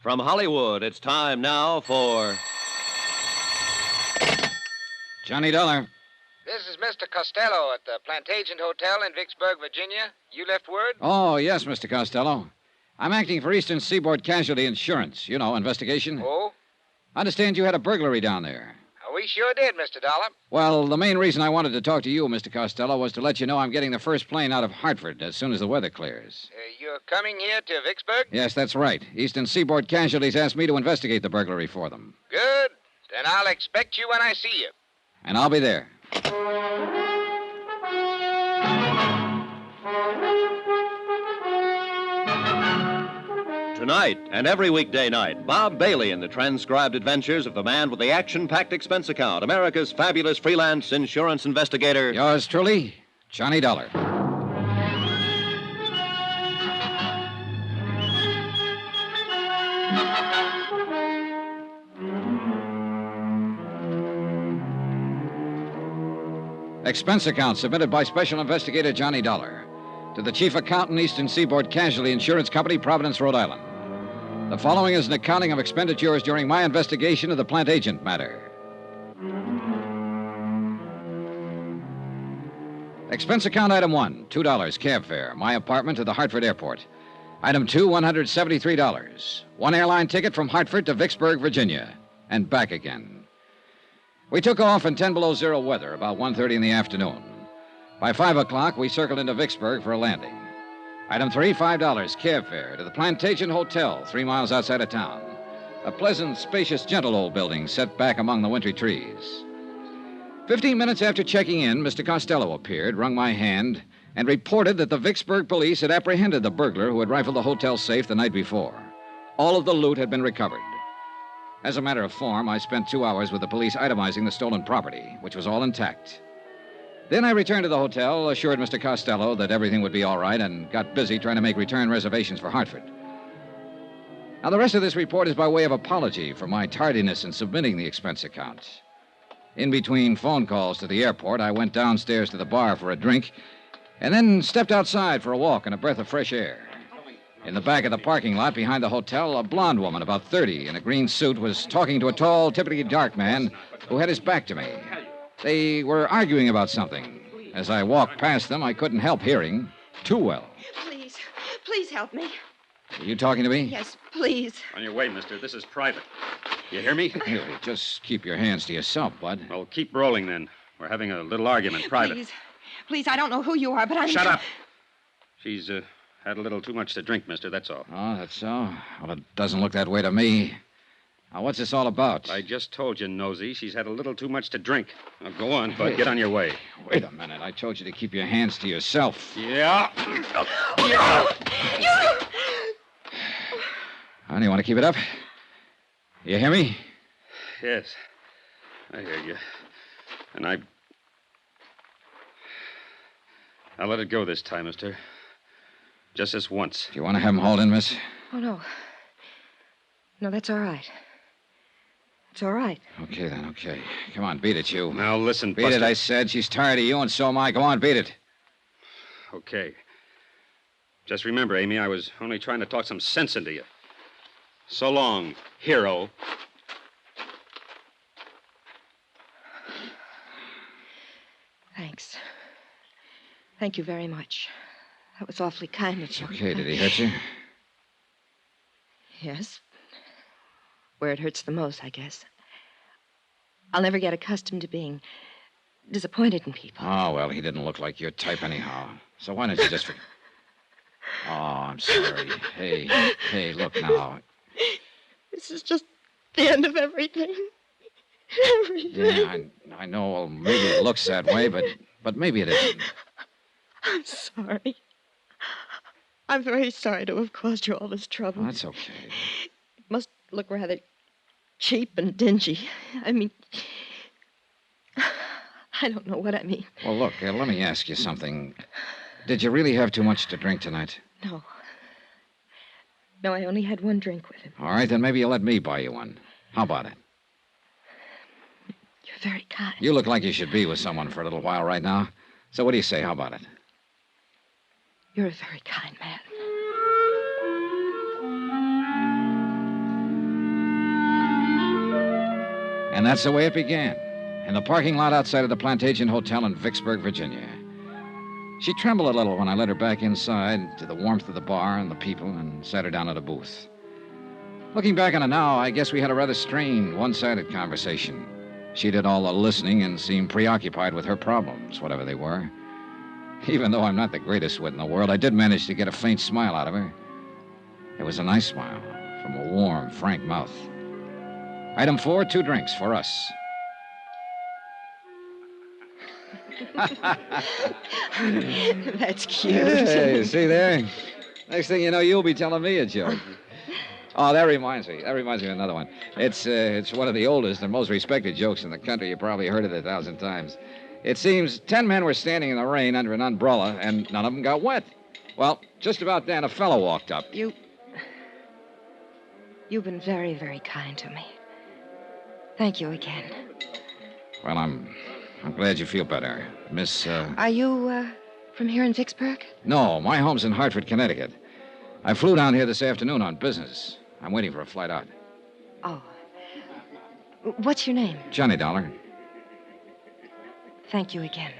From Hollywood, it's time now for... Johnny Dollar. This is Mr. Costello at the Plantagent Hotel in Vicksburg, Virginia. You left word? Oh, yes, Mr. Costello. I'm acting for Eastern Seaboard Casualty Insurance. You know, investigation. Oh? I understand you had a burglary down there. We sure did, Mr. Dollar. Well, the main reason I wanted to talk to you, Mr. Costello, was to let you know I'm getting the first plane out of Hartford as soon as the weather clears. You're coming here to Vicksburg? Yes, that's right. Eastern Seaboard Casualties asked me to investigate the burglary for them. Good. Then I'll expect you when I see you. And I'll be there. Tonight and every weekday night, Bob Bailey in the transcribed adventures of the man with the action-packed expense account, America's fabulous freelance insurance investigator. Yours truly, Johnny Dollar. Expense account submitted by Special Investigator Johnny Dollar to the Chief Accountant, Eastern Seaboard Casualty Insurance Company, Providence, Rhode Island. The following is an accounting of expenditures during my investigation of the Plantagent matter. Expense account item 1, $2, cab fare, my apartment to the Hartford airport. Item 2, $173. One airline ticket from Hartford to Vicksburg, Virginia, and back again. We took off in 10 below zero weather about 1:30 in the afternoon. By 5 o'clock, we circled into Vicksburg for a landing. Item 3, $5, cab fare to the Plantagent Hotel, 3 miles outside of town. A pleasant, spacious, gentle old building set back among the wintry trees. 15 minutes after checking in, Mr. Costello appeared, wrung my hand, and reported that the Vicksburg police had apprehended the burglar who had rifled the hotel safe the night before. All of the loot had been recovered. As a matter of form, I spent 2 hours with the police itemizing the stolen property, which was all intact. Then I returned to the hotel, assured Mr. Costello that everything would be all right, and got busy trying to make return reservations for Hartford. Now, the rest of this report is by way of apology for my tardiness in submitting the expense account. In between phone calls to the airport, I went downstairs to the bar for a drink, and then stepped outside for a walk and a breath of fresh air. In the back of the parking lot behind the hotel, a blonde woman about 30 in a green suit was talking to a tall, typically dark man who had his back to me. They were arguing about something. As I walked past them, I couldn't help hearing too well. Please help me. Are you talking to me? Yes, please. On your way, mister. This is private. You hear me? Hey, just keep your hands to yourself, bud. Well, keep rolling, then. We're having a little argument, private. Please, I don't know who you are, but I'm... Shut up! She's, had a little too much to drink, mister, that's all. Oh, that's so? Well, it doesn't look that way to me. Now, what's this all about? I just told you, Nosy, she's had a little too much to drink. Now, go on, bud. Get on your way. Wait a minute. I told you to keep your hands to yourself. Yeah. Honey, you want to keep it up? You hear me? Yes. I hear you. And I'll let it go this time, mister. Just this once. Do you want to have him hauled in, miss? Oh, no. No, that's all right. It's all right. Okay, then, okay. Come on, beat it, you. Now, listen, Beat Buster. it, I said. She's tired of you, and so am I. Go on, beat it. Okay. Just remember, Amy, I was only trying to talk some sense into you. So long, hero. Thanks. Thank you very much. That was awfully kind of you. Okay, did he hurt you? Yes. Where it hurts the most, I guess. I'll never get accustomed to being disappointed in people. Oh, well, he didn't look like your type anyhow. So why don't you just... Oh, I'm sorry. Hey, look now. This is just the end of everything. Everything. Yeah, I know. Well, maybe it looks that way, but maybe it isn't. I'm sorry. I'm very sorry to have caused you all this trouble. That's okay. It must look rather cheap and dingy. I mean, I don't know what I mean. Well, look, let me ask you something. Did you really have too much to drink tonight? No. No, I only had one drink with him. All right, then maybe you'll let me buy you one. How about it? You're very kind. You look like you should be with someone for a little while right now. So what do you say? How about it? You're a very kind man. And that's the way it began, in the parking lot outside of the Plantagent Hotel in Vicksburg, Virginia. She trembled a little when I led her back inside to the warmth of the bar and the people and sat her down at a booth. Looking back on it now, I guess we had a rather strained, one-sided conversation. She did all the listening and seemed preoccupied with her problems, whatever they were. Even though I'm not the greatest wit in the world, I did manage to get a faint smile out of her. It was a nice smile from a warm, frank mouth. Item 4, 2 drinks for us. That's cute. Hey, see there? Next thing you know, you'll be telling me a joke. Oh, that reminds me. Of another one. It's one of the oldest and most respected jokes in the country. You probably heard it 1,000 times. It seems 10 men were standing in the rain under an umbrella, and none of them got wet. Well, just about then, a fellow walked up. You've been very, very kind to me. Thank you again. Well, I'm glad you feel better. Miss, Are you, from here in Vicksburg? No, my home's in Hartford, Connecticut. I flew down here this afternoon on business. I'm waiting for a flight out. Oh. What's your name? Johnny Dollar. Thank you again,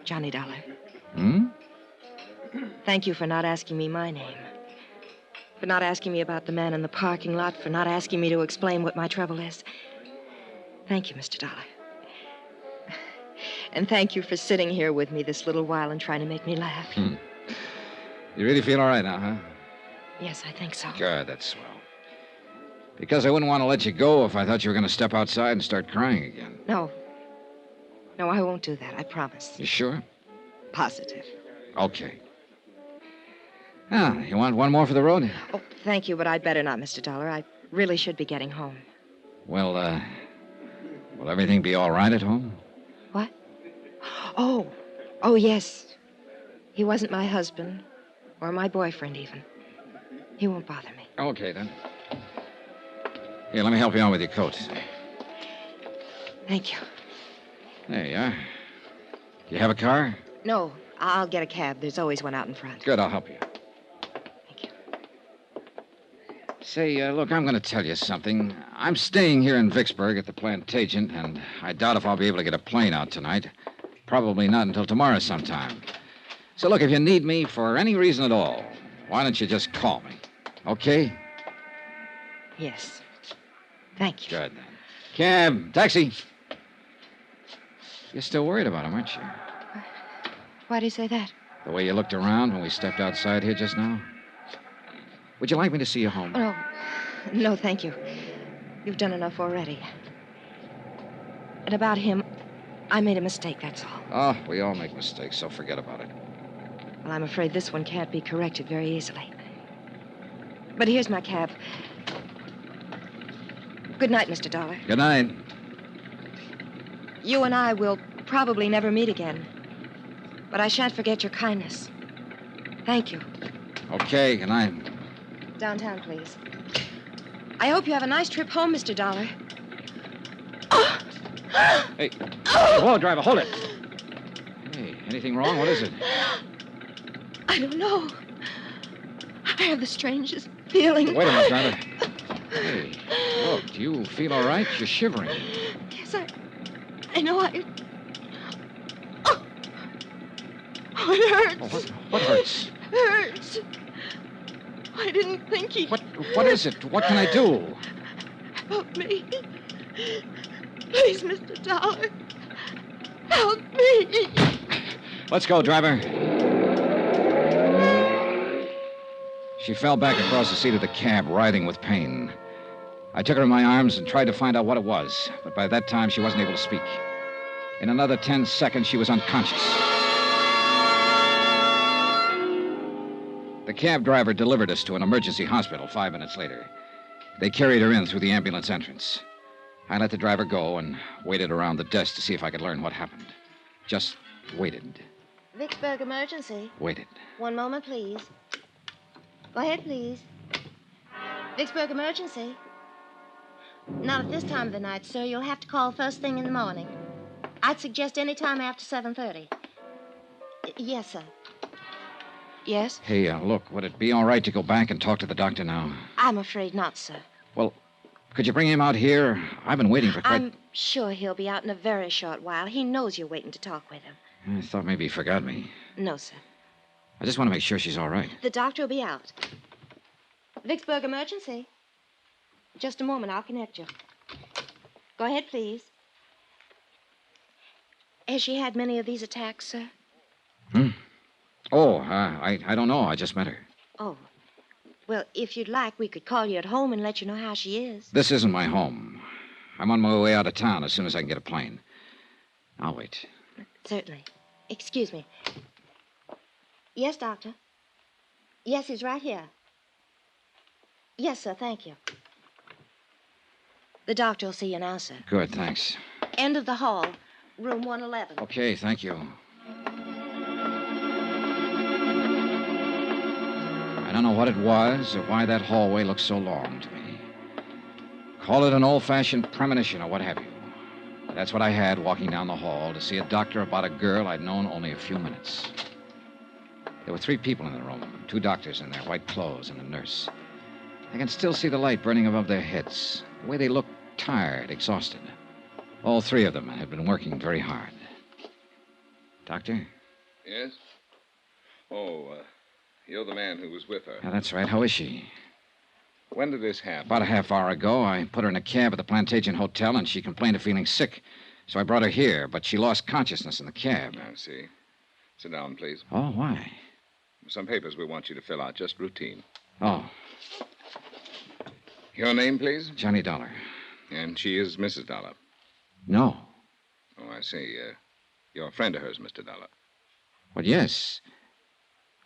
Johnny Dollar. Hmm? Thank you for not asking me my name. For not asking me about the man in the parking lot. For not asking me to explain what my trouble is. Thank you, Mr. Dollar. And thank you for sitting here with me this little while and trying to make me laugh. You really feel all right now, huh? Yes, I think so. Good, that's swell. Because I wouldn't want to let you go if I thought you were going to step outside and start crying again. No. No, I won't do that, I promise. You sure? Positive. Okay. Ah, you want one more for the road? Oh, thank you, but I'd better not, Mr. Dollar. I really should be getting home. Well, will everything be all right at home? What? Oh, yes. He wasn't my husband, or my boyfriend, even. He won't bother me. Okay, then. Here, let me help you out with your coat. Thank you. There you are. You have a car? No, I'll get a cab. There's always one out in front. Good, I'll help you. Thank you. Say, look, I'm going to tell you something. I'm staying here in Vicksburg at the Plantagent, and I doubt if I'll be able to get a plane out tonight. Probably not until tomorrow sometime. So, look, if you need me for any reason at all, why don't you just call me? Okay? Yes. Thank you. Good, then. Cab, taxi. You're still worried about him, aren't you? Why do you say that? The way you looked around when we stepped outside here just now? Would you like me to see you home? Oh, no, thank you. You've done enough already. And about him, I made a mistake, that's all. Oh, we all make mistakes, so forget about it. Well, I'm afraid this one can't be corrected very easily. But here's my cab. Good night, Mr. Dollar. Good night. You and I will probably never meet again. But I shan't forget your kindness. Thank you. Okay, good night. Downtown, please. I hope you have a nice trip home, Mr. Dollar. Hey, whoa, driver, hold it. Hey, anything wrong? What is it? I don't know. I have the strangest feeling. Wait a minute, driver. Hey, look, do you feel all right? You're shivering. Yes, I know I... Oh, it hurts. What hurts? It hurts. I didn't think he... What is it? What can I do? Help me. Please, Mr. Dollar. Help me. Let's go, driver. She fell back across the seat of the cab, writhing with pain. I took her in my arms and tried to find out what it was, but by that time she wasn't able to speak. In another 10 seconds, she was unconscious. The cab driver delivered us to an emergency hospital 5 minutes later. They carried her in through the ambulance entrance. I let the driver go and waited around the desk to see if I could learn what happened. Just waited. Vicksburg emergency. Waited. One moment, please. Go ahead, please. Vicksburg emergency. Not at this time of the night, sir. You'll have to call first thing in the morning. I'd suggest any time after 7:30. Yes, sir. Yes? Hey, look, would it be all right to go back and talk to the doctor now? I'm afraid not, sir. Well, Could you bring him out here? I've been waiting for quite... I'm sure he'll be out in a very short while. He knows you're waiting to talk with him. I thought maybe he forgot me. No, sir. I just want to make sure she's all right. The doctor will be out. Vicksburg emergency. Just a moment, I'll connect you. Go ahead, please. Has she had many of these attacks, sir? Oh, I don't know. I just met her. Oh. Well, if you'd like, we could call you at home and let you know how she is. This isn't my home. I'm on my way out of town as soon as I can get a plane. I'll wait. Certainly. Excuse me. Yes, doctor. Yes, he's right here. Yes, sir, thank you. The doctor will see you now, sir. Good, thanks. End of the hall, room 111. Okay, thank you. I don't know what it was or why that hallway looked so long to me. Call it an old-fashioned premonition or what have you. That's what I had walking down the hall to see a doctor about a girl I'd known only a few minutes. There were 3 people in the room, 2 doctors in their white clothes and a nurse. I can still see the light burning above their heads, the way they looked tired, exhausted. All 3 of them had been working very hard. Doctor? Yes? Oh, you're the man who was with her. Yeah, that's right. How is she? When did this happen? About a half hour ago, I put her in a cab at the Plantagent Hotel, and she complained of feeling sick. So I brought her here, but she lost consciousness in the cab. I see. Sit down, please. Oh, why? Some papers we want you to fill out, just routine. Oh, Your name, please? Johnny Dollar. And she is Mrs. Dollar. No. Oh, I see. You're a friend of hers, Mr. Dollar. Well, yes.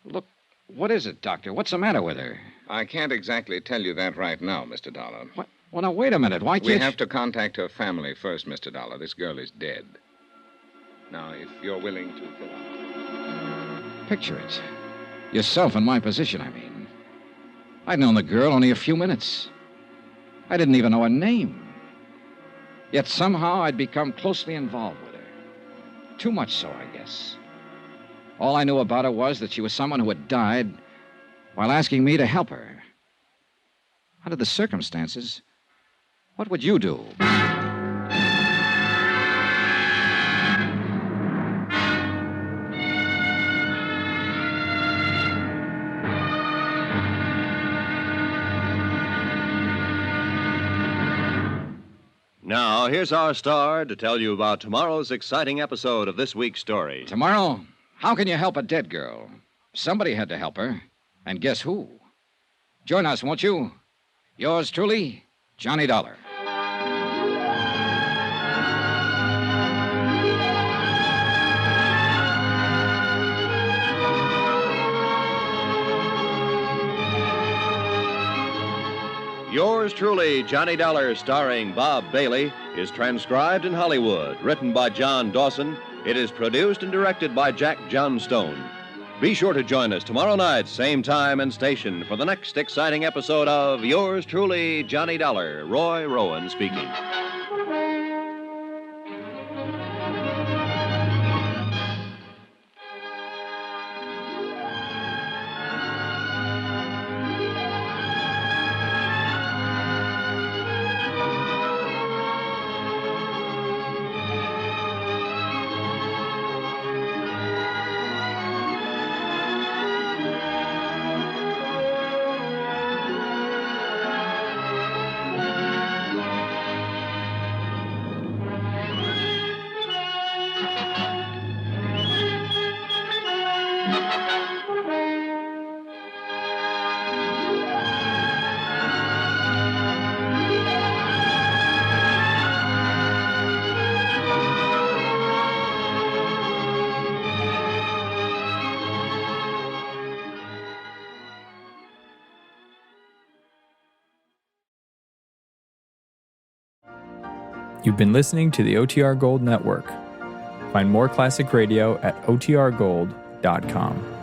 Look, what is it, Doctor? What's the matter with her? I can't exactly tell you that right now, Mr. Dollar. What? Well, now, wait a minute. Why can't We have to contact her family first, Mr. Dollar. This girl is dead. Now, if you're willing to fill out... Picture it. Yourself in my position, I mean. I'd known the girl only a few minutes. I didn't even know her name. Yet somehow I'd become closely involved with her. Too much so, I guess. All I knew about her was that she was someone who had died while asking me to help her. Under the circumstances, what would you do? Now, here's our star to tell you about tomorrow's exciting episode of this week's story. Tomorrow, how can you help a dead girl? Somebody had to help her. And guess who? Join us, won't you? Yours truly, Johnny Dollar. Yours truly, Johnny Dollar, starring Bob Bailey, is transcribed in Hollywood, written by John Dawson. It is produced and directed by Jack Johnstone. Be sure to join us tomorrow night, same time and station, for the next exciting episode of Yours truly, Johnny Dollar. Roy Rowan speaking. You've been listening to the OTR Gold Network. Find more classic radio at otrgold.com.